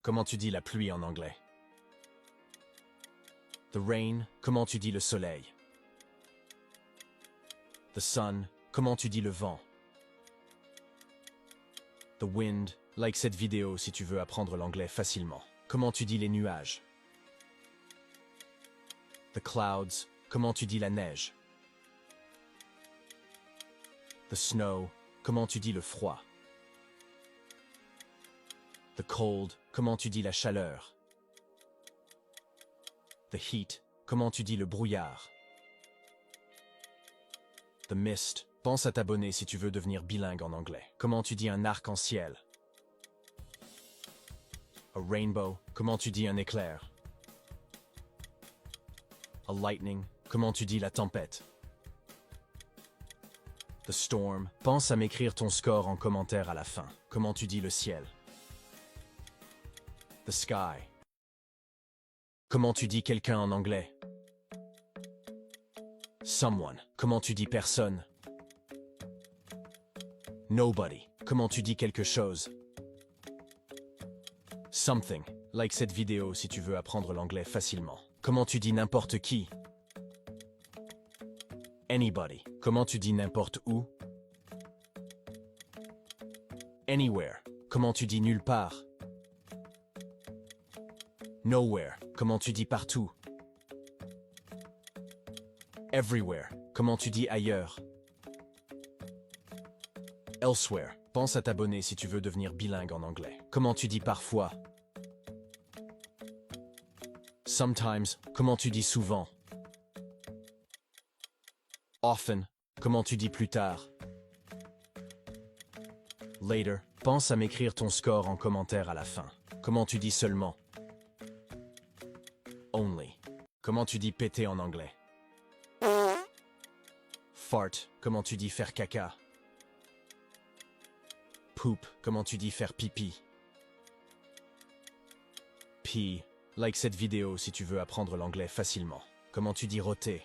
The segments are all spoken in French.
Comment tu dis la pluie en anglais? The rain, comment tu dis le soleil? The sun, comment tu dis le vent? The wind, like cette vidéo si tu veux apprendre l'anglais facilement. Comment tu dis les nuages? The clouds, comment tu dis la neige? The snow, comment tu dis le froid? The cold, comment tu dis la chaleur? The heat, comment tu dis le brouillard? The mist, pense à t'abonner si tu veux devenir bilingue en anglais. Comment tu dis un arc-en-ciel? A rainbow, comment tu dis un éclair? A lightning, comment tu dis la tempête? The storm, pense à m'écrire ton score en commentaire à la fin. Comment tu dis le ciel? The sky. Comment tu dis quelqu'un en anglais? Someone. Comment tu dis personne? Nobody. Comment tu dis quelque chose? Something. Like cette vidéo si tu veux apprendre l'anglais facilement. Comment tu dis n'importe qui? Anybody. Comment tu dis n'importe où? Anywhere. Comment tu dis nulle part? Nowhere. Comment tu dis partout? Everywhere. Comment tu dis ailleurs? Elsewhere. Pense à t'abonner si tu veux devenir bilingue en anglais. Comment tu dis parfois? Sometimes. Comment tu dis souvent? Often. Comment tu dis plus tard? Later. Pense à m'écrire ton score en commentaire à la fin. Comment tu dis seulement? Only. Comment tu dis péter en anglais? Fart. Comment tu dis faire caca? Poop. Comment tu dis faire pipi? Pee. Like cette vidéo si tu veux apprendre l'anglais facilement. Comment tu dis rôter?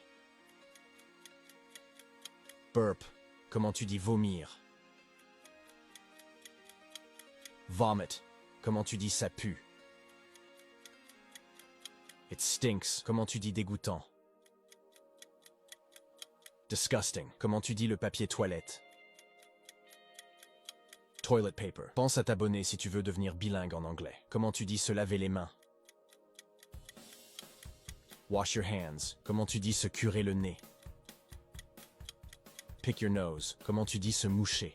Burp. Comment tu dis vomir? Vomit. Comment tu dis ça pue? It stinks. Comment tu dis dégoûtant? Disgusting. Comment tu dis le papier toilette? Toilet paper. Pense à t'abonner si tu veux devenir bilingue en anglais. Comment tu dis se laver les mains? Wash your hands. Comment tu dis se curer le nez? Pick your nose. Comment tu dis se moucher?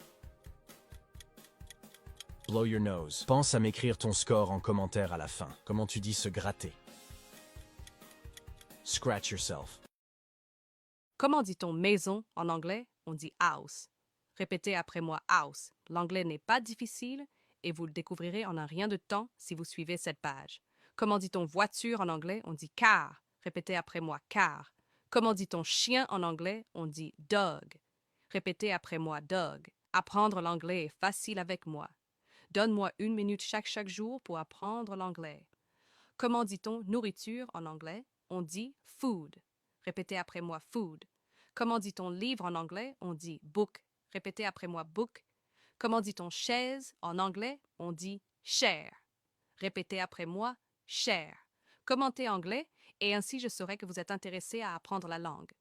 Blow your nose. Pense à m'écrire ton score en commentaire à la fin. Comment tu dis se gratter? Scratch yourself. Comment dit-on maison en anglais? On dit house. Répétez après moi house. L'anglais n'est pas difficile et vous le découvrirez en un rien de temps si vous suivez cette page. Comment dit-on voiture en anglais? On dit car. Répétez après moi car. Comment dit-on chien en anglais? On dit dog. Répétez après moi dog. Apprendre l'anglais est facile avec moi. Donne-moi 1 minute chaque jour pour apprendre l'anglais. Comment dit-on nourriture en anglais? On dit food. Répétez après moi food. Comment dit-on livre en anglais? On dit book. Répétez après moi book. Comment dit-on chaise en anglais? On dit chair. Répétez après moi chair. Commentez anglais et ainsi je saurai que vous êtes intéressé à apprendre la langue.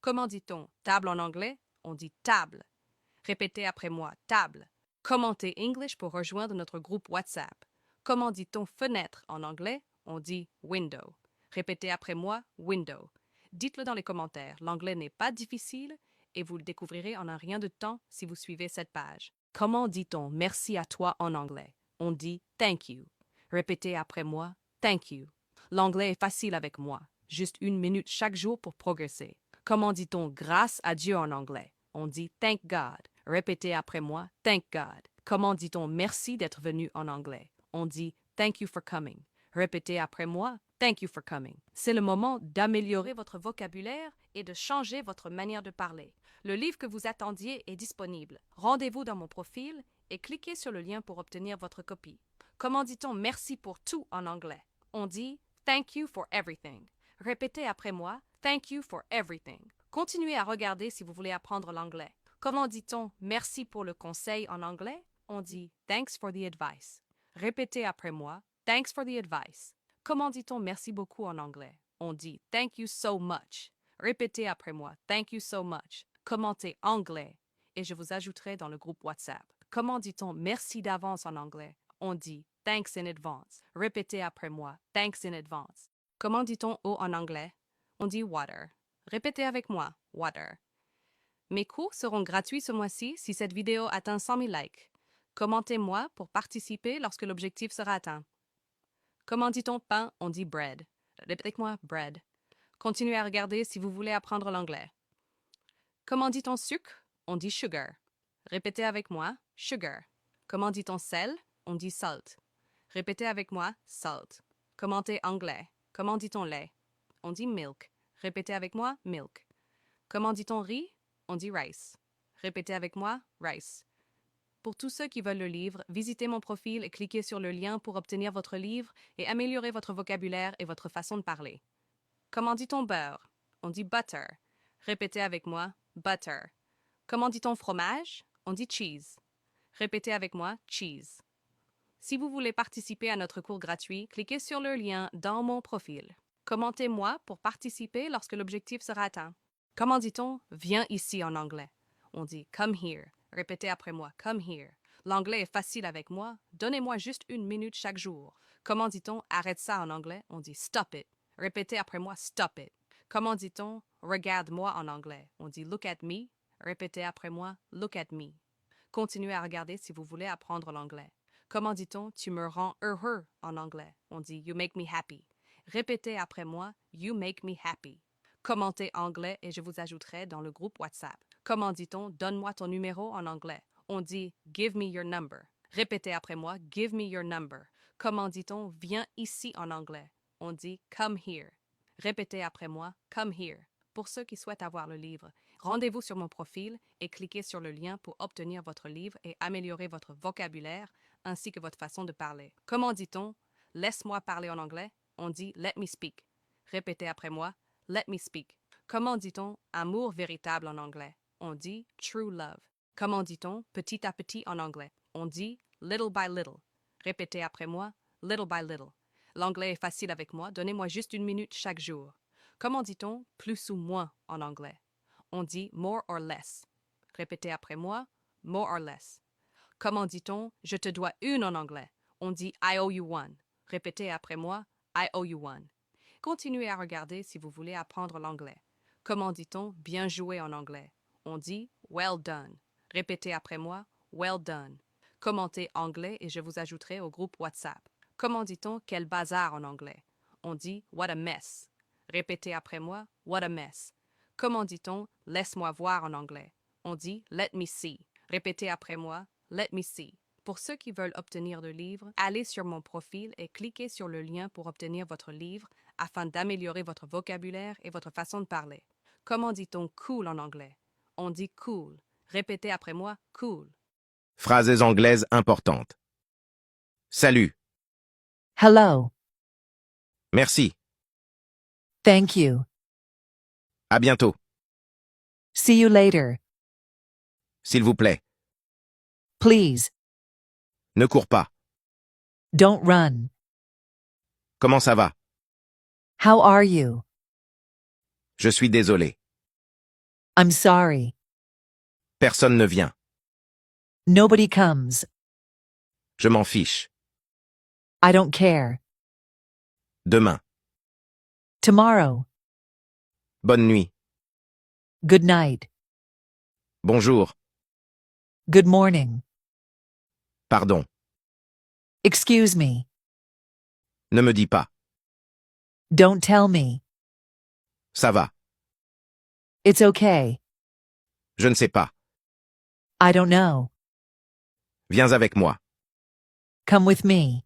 Comment dit-on table en anglais? On dit table. Répétez après moi table. Commentez English pour rejoindre notre groupe WhatsApp. Comment dit-on fenêtre en anglais? On dit window. Répétez après moi window. Dites-le dans les commentaires. L'anglais n'est pas difficile et vous le découvrirez en un rien de temps si vous suivez cette page. Comment dit-on merci à toi en anglais? On dit thank you. Répétez après moi thank you. L'anglais est facile avec moi. Juste 1 minute chaque jour pour progresser. Comment dit-on grâce à Dieu en anglais? On dit thank God. Répétez après moi thank God. Comment dit-on merci d'être venu en anglais? On dit thank you for coming. Répétez après moi thank you for coming. C'est le moment d'améliorer votre vocabulaire et de changer votre manière de parler. Le livre que vous attendiez est disponible. Rendez-vous dans mon profil et cliquez sur le lien pour obtenir votre copie. Comment dit-on merci pour tout en anglais? On dit thank you for everything. Répétez après moi thank you for everything. Continuez à regarder si vous voulez apprendre l'anglais. Comment dit-on merci pour le conseil en anglais? On dit thanks for the advice. Répétez après moi Thanks for the advice. Comment dit-on merci beaucoup en anglais? On dit thank you so much. Répétez après moi. Thank you so much. Commentez anglais et je vous ajouterai dans le groupe WhatsApp. Comment dit-on merci d'avance en anglais? On dit thanks in advance. Répétez après moi. Thanks in advance. Comment dit-on eau en anglais? On dit water. Répétez avec moi. Water. Mes cours seront gratuits ce mois-ci si cette vidéo atteint 100 000 likes. Commentez-moi pour participer lorsque l'objectif sera atteint. Comment dit-on pain? On dit bread. Répétez avec moi, bread. Continuez à regarder si vous voulez apprendre l'anglais. Comment dit-on sucre? On dit sugar. Répétez avec moi, sugar. Comment dit-on sel? On dit salt. Répétez avec moi, salt. Commentez anglais. Comment dit-on lait? On dit milk. Répétez avec moi, milk. Comment dit-on riz? On dit rice. Répétez avec moi, rice. Pour tous ceux qui veulent le livre, visitez mon profil et cliquez sur le lien pour obtenir votre livre et améliorer votre vocabulaire et votre façon de parler. Comment dit-on beurre? On dit butter. Répétez avec moi, butter. Comment dit-on fromage? On dit cheese. Répétez avec moi, cheese. Si vous voulez participer à notre cours gratuit, cliquez sur le lien dans mon profil. Commentez-moi pour participer lorsque l'objectif sera atteint. Comment dit-on viens ici en anglais? On dit come here. Répétez après moi, come here. L'anglais est facile avec moi. Donnez-moi juste 1 minute chaque jour. Comment dit-on arrête ça en anglais? On dit stop it. Répétez après moi, stop it. Comment dit-on regarde-moi en anglais? On dit look at me. Répétez après moi, look at me. Continuez à regarder si vous voulez apprendre l'anglais. Comment dit-on tu me rends heureux en anglais? On dit you make me happy. Répétez après moi, you make me happy. Commentez anglais et je vous ajouterai dans le groupe WhatsApp. Comment dit-on donne-moi ton numéro en anglais? On dit give me your number. Répétez après moi, give me your number. Comment dit-on viens ici en anglais? On dit come here. Répétez après moi, come here. Pour ceux qui souhaitent avoir le livre, rendez-vous sur mon profil et cliquez sur le lien pour obtenir votre livre et améliorer votre vocabulaire ainsi que votre façon de parler. Comment dit-on laisse-moi parler en anglais? On dit let me speak. Répétez après moi, let me speak. Comment dit-on amour véritable en anglais? On dit true love. Comment dit-on petit à petit en anglais? On dit little by little. Répétez après moi, little by little. L'anglais est facile avec moi, donnez-moi juste 1 minute chaque jour. Comment dit-on plus ou moins en anglais? On dit more or less. Répétez après moi, more or less. Comment dit-on je te dois 1 en anglais? On dit I owe you 1. Répétez après moi, I owe you 1. Continuez à regarder si vous voulez apprendre l'anglais. Comment dit-on bien joué en anglais? On dit well done. Répétez après moi, well done. Commentez anglais et je vous ajouterai au groupe WhatsApp. Comment dit-on quel bazar en anglais? On dit what a mess. Répétez après moi, what a mess. Comment dit-on laisse-moi voir en anglais? On dit let me see. Répétez après moi, let me see. Pour ceux qui veulent obtenir le livre, allez sur mon profil et cliquez sur le lien pour obtenir votre livre afin d'améliorer votre vocabulaire et votre façon de parler. Comment dit-on cool en anglais? On dit cool. Répétez après moi, cool. Phrases anglaises importantes. Salut. Hello. Merci. Thank you. À bientôt. See you later. S'il vous plaît. Please. Ne cours pas. Don't run. Comment ça va? How are you? Je suis désolé. I'm sorry. Personne ne vient. Nobody comes. Je m'en fiche. I don't care. Demain. Tomorrow. Bonne nuit. Good night. Bonjour. Good morning. Pardon. Excuse me. Ne me dis pas. Don't tell me. Ça va. It's okay. Je ne sais pas. I don't know. Viens avec moi. Come with me.